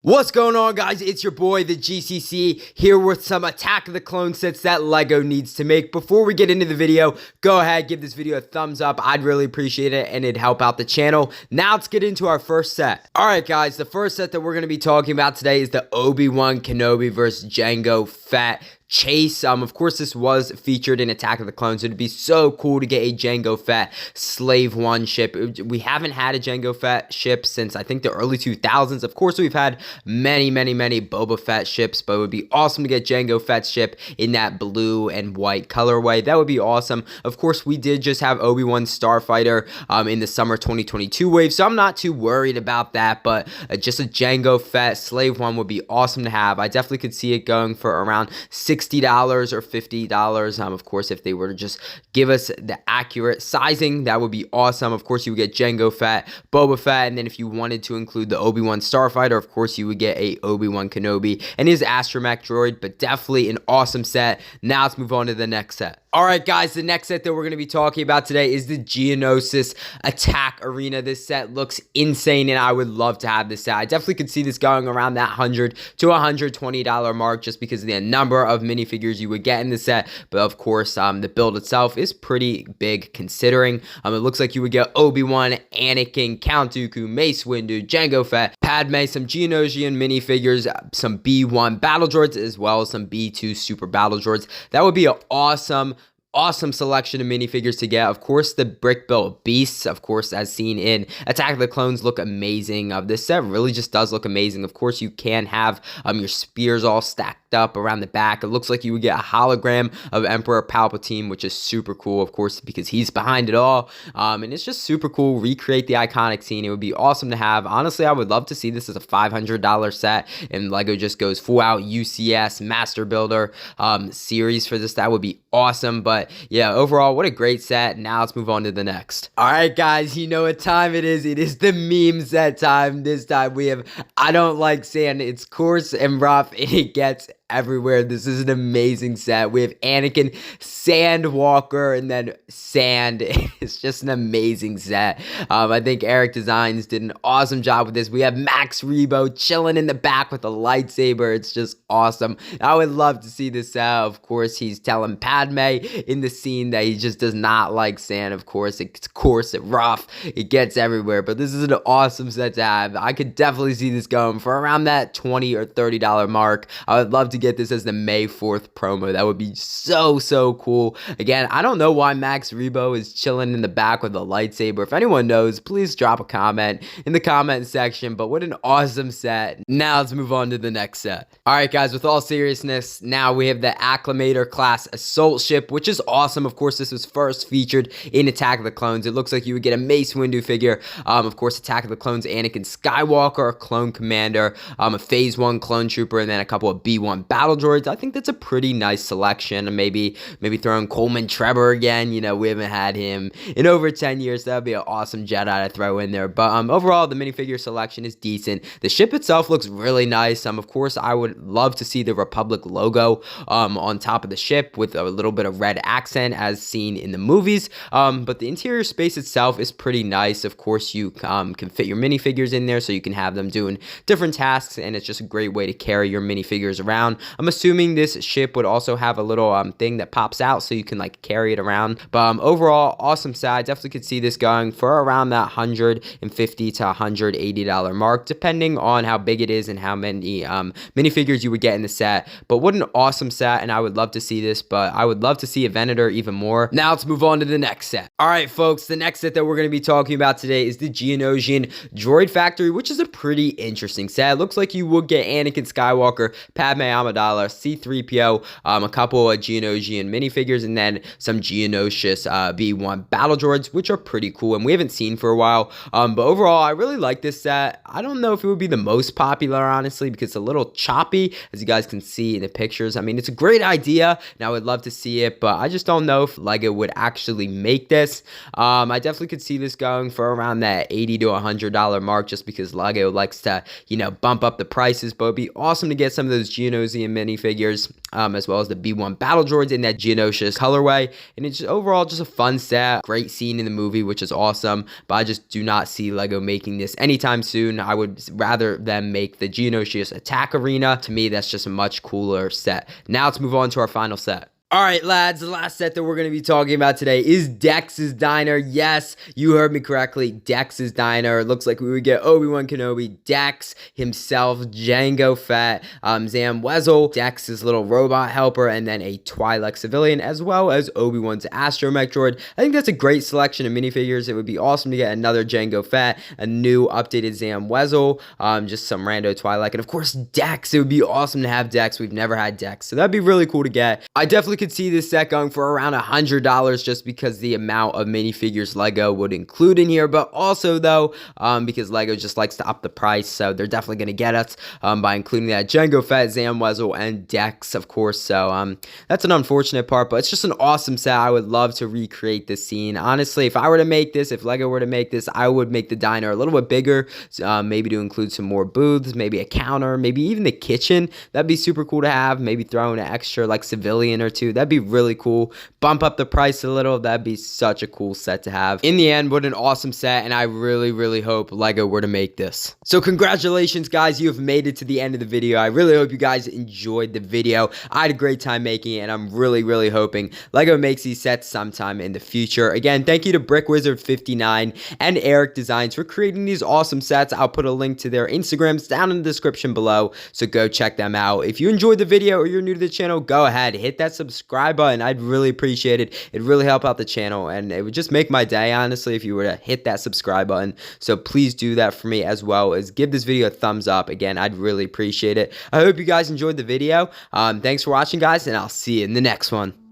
What's going on, guys? It's your boy, the GCC, here with some Attack of the Clone sets that LEGO needs to make. Before we get into the video, go ahead, give this video a thumbs up. I'd really appreciate it, and it'd help out the channel. Now let's get into our first set. Alright, guys, the first set that we're going to be talking about today is the Obi-Wan Kenobi versus Jango Fett chase. Of course, this was featured in Attack of the Clones. It'd be so cool to get a Jango Fett Slave One ship. We haven't had a Jango Fett ship since, I think, the early 2000s. Of course, we've had many Boba Fett ships, but it would be awesome to get Jango Fett's ship in that blue and white colorway. That would be awesome. Of course, we did just have Obi-Wan Starfighter in the summer 2022 wave, so I'm not too worried about that, but just a Jango Fett Slave One would be awesome to have. I definitely could see it going for around $60 or $50. Of course, if they were to just give us the accurate sizing, that would be awesome. Of course, you would get Jango Fett, Boba Fett, and then if you wanted to include the Obi-Wan Starfighter, of course, you would get a Obi-Wan Kenobi and his astromech droid, but definitely an awesome set. Now let's move on to the next set. Alright, guys, the next set that we're going to be talking about today is the Geonosis Attack Arena. This set looks insane, and I would love to have this set. I definitely could see this going around that $100 to $120 mark just because of the number of minifigures you would get in the set. But of course, the build itself is pretty big considering. It looks like you would get Obi-Wan, Anakin, Count Dooku, Mace Windu, Jango Fett, Padme, some Geonosian minifigures, some B1 battle droids, as well as some B2 super battle droids. That would be an awesome selection of minifigures to get. Of course, the brick built beasts, of course, as seen in Attack of the Clones, look amazing. This set really just does look amazing. Of course, you can have your spears all stacked up around the back. It looks like you would get a hologram of Emperor Palpatine, which is super cool, of course, because he's behind it all. And it's just super cool. Recreate the iconic scene. It would be awesome to have. Honestly, I would love to see this as a $500 set, and LEGO just goes full out UCS Master Builder series for this. That would be awesome. But yeah, overall, what a great set. Now let's move on to the next. All right, guys, you know what time it is. It is the meme set time. This time we have I Don't Like Sand. It's coarse and rough, and it gets everywhere. This is an amazing set. We have Anakin Sandwalker and then Sand. It's just an amazing set. I think Eric Designs did an awesome job with this. We have Max Rebo chilling in the back with a lightsaber. It's just awesome. I would love to see this set. Of course, he's telling Padme in the scene that he just does not like sand. Of course, it's coarse and rough. It gets everywhere, but this is an awesome set to have. I could definitely see this going for around that $20 or $30 mark. I would love to get this as the May 4th promo. That would be so cool. Again, I don't know why Max Rebo is chilling in the back with a lightsaber. If anyone knows, please drop a comment in the comment section. But what an awesome set. Now let's move on to the next set. Alright, guys, with all seriousness, now we have the Acclamator class assault ship, which is awesome. Of course, this was first featured in Attack of the Clones. It looks like you would get a Mace Windu figure. Of course, Attack of the Clones, Anakin Skywalker, a clone commander, a Phase 1 clone trooper, and then a couple of B1 battle droids. I think that's a pretty nice selection. And maybe throwing Coleman Trevor again. You know, we haven't had him in over 10 years. That would be an awesome Jedi to throw in there. But overall, the minifigure selection is decent. The ship itself looks really nice. Of course, I would love to see the Republic logo on top of the ship with a little bit of red accent as seen in the movies. But the interior space itself is pretty nice. Of course, you can fit your minifigures in there so you can have them doing different tasks, and it's just a great way to carry your minifigures around. I'm assuming this ship would also have a little thing that pops out so you can like carry it around. But overall, awesome set. I definitely could see this going for around that $150 to $180 mark, depending on how big it is and how many minifigures you would get in the set. But what an awesome set, and I would love to see this, but I would love to see a Venator even more. Now let's move on to the next set. Alright, folks, the next set that we're going to be talking about today is the Geonosian Droid Factory, which is a pretty interesting set. It looks like you would get Anakin Skywalker, Padme Amidala, C-3PO, a couple of Geonosian minifigures, and then some Geonosis B1 battle droids, which are pretty cool and we haven't seen for a while. But overall, I really like this set. I don't know if it would be the most popular, honestly, because it's a little choppy, as you guys can see in the pictures. I mean, it's a great idea, and I would love to see it, but I just don't know if LEGO would actually make this. I definitely could see this going for around that $80 to $100 mark, just because LEGO likes to, you know, bump up the prices. But it'd be awesome to get some of those Geonosian Calrissian minifigures, as well as the B1 battle droids in that Geonosis colorway. And it's just overall just a fun set, great scene in the movie, which is awesome. But I just do not see LEGO making this anytime soon. I would rather them make the Geonosis attack arena. To me, that's just a much cooler set. Now let's move on to our final set. Alright lads, the last set that we're going to be talking about today is Dexs Diner. Yes, you heard me correctly, Dexs Diner. It looks like we would get Obi-Wan Kenobi, Dex himself, Jango Fett, Zam Wesell, Dex's little robot helper, and then a Twi'lek civilian, as well as Obi-Wan's astromech droid. I think that's a great selection of minifigures. It would be awesome to get another Jango Fett, a new updated Zam Wesell, just some rando Twi'lek, and of course Dex. It would be awesome to have Dex. We've never had Dex, so that'd be really cool to get. I definitely could see this set going for around $100 just because the amount of minifigures LEGO would include in here, but also though, because LEGO just likes to up the price, so they're definitely going to get us by including that Jango Fett, Zam Wesell, and Dex, of course. So that's an unfortunate part, but it's just an awesome set. I would love to recreate this scene. Honestly, if I were to make this, if LEGO were to make this, I would make the diner a little bit bigger, maybe to include some more booths, maybe a counter, maybe even the kitchen. That'd be super cool to have. Maybe throw in an extra like civilian or two. That'd be really cool. Bump up the price a little. That'd be such a cool set to have. In the end, what an awesome set, and I really hope LEGO were to make this. So congratulations guys, you have made it to the end of the video. I really hope you guys enjoyed the video. I had a great time making it, and I'm really hoping LEGO makes these sets sometime in the future. Again, thank you to BrickWizard59 and Eric Designs for creating these awesome sets. I'll put a link to their Instagrams down in the description below, so go check them out. If you enjoyed the video or you're new to the channel, go ahead, hit that subscribe button. I'd really appreciate it. It'd really help out the channel, and it would just make my day, honestly, if you were to hit that subscribe button. So please do that for me, as well as give this video a thumbs up. Again, I'd really appreciate it. I hope you guys enjoyed the video. Thanks for watching, guys, and I'll see you in the next one.